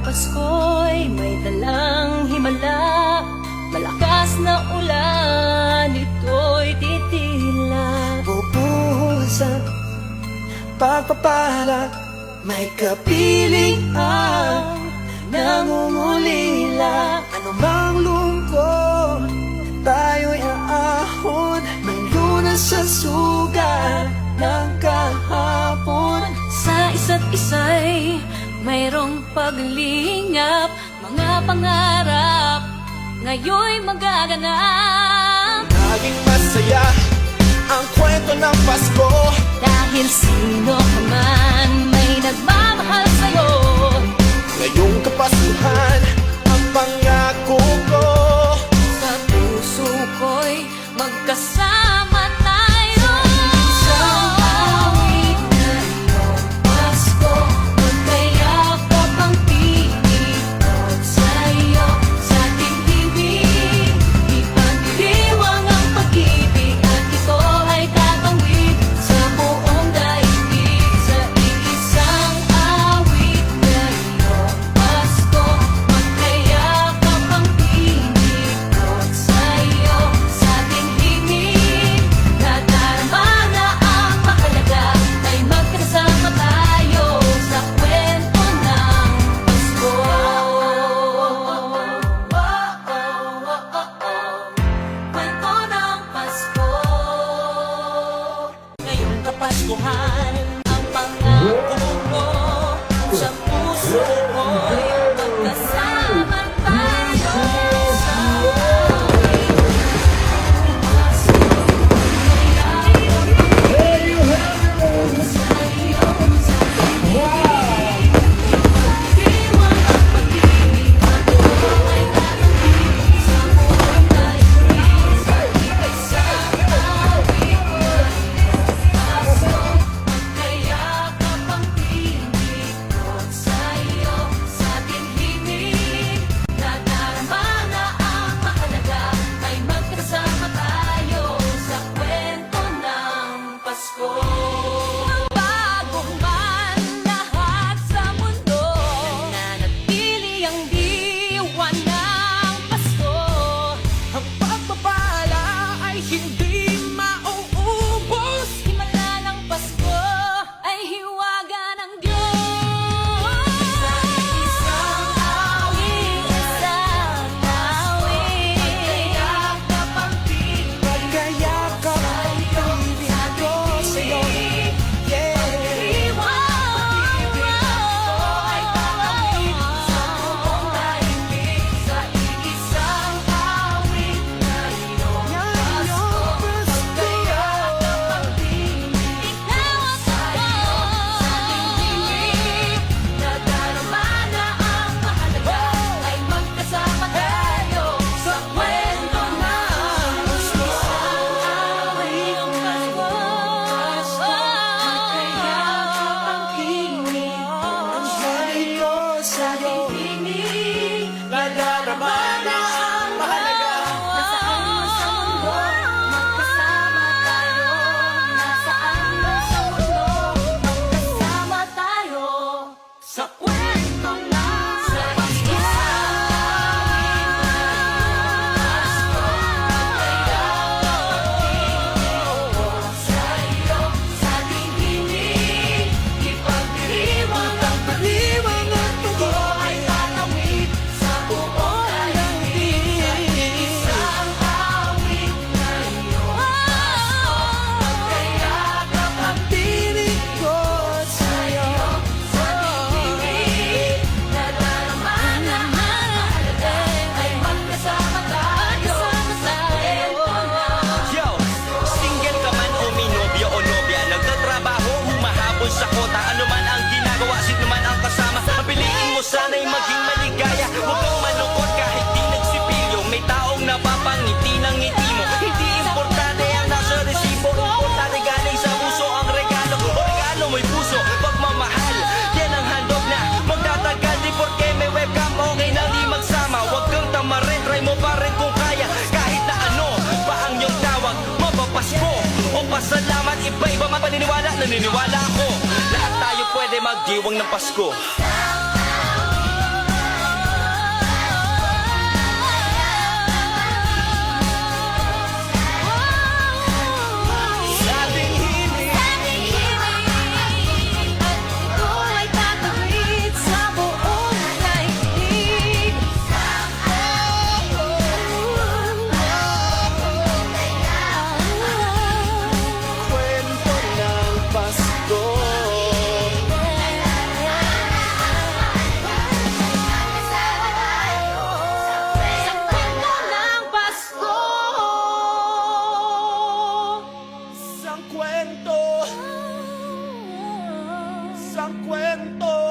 Pasko'y may dalang himala, malakas na ulan, ito'y titila. Bubuhos ang pagpapala, may kapiling ang nangungulila. Anumang lungkot, tayo'y aahon, may lunas sa sugat ng kahapon. Sa isa't isa'y mayroong paglingap, mga pangarap ngayon'y magaganap. Naging masaya ang kwento ng Pasko, Dahil sino ka man may nagmamahal sa'yo. ngayong Kapaskuhan ang pangako ko. Sa puso ko'y magkasama tayo. Isang awit na iyong Pasko, magkayakap ang pinipot sa'yo. Sa ating himig, ipagdiriwang ang pag-ibig, at ito ay tatawid sa buong daigdig. Sa iisang awit na iyong Pasko, magkayakap ang pinipot sa'yo. Sa ating himig, nadarama na ang mahalaga, ay magkasama tayo sa kwento ng Pasko. Kwento ng Pasko. Ngayong Kapaskuhan, ang pangako ko sa puso ko'y magkasama tayo sa Pasalamat, iba-iba man paniniwala, naniniwala ako. Lahat tayo pwede magdiwang ng Pasko. isang kwento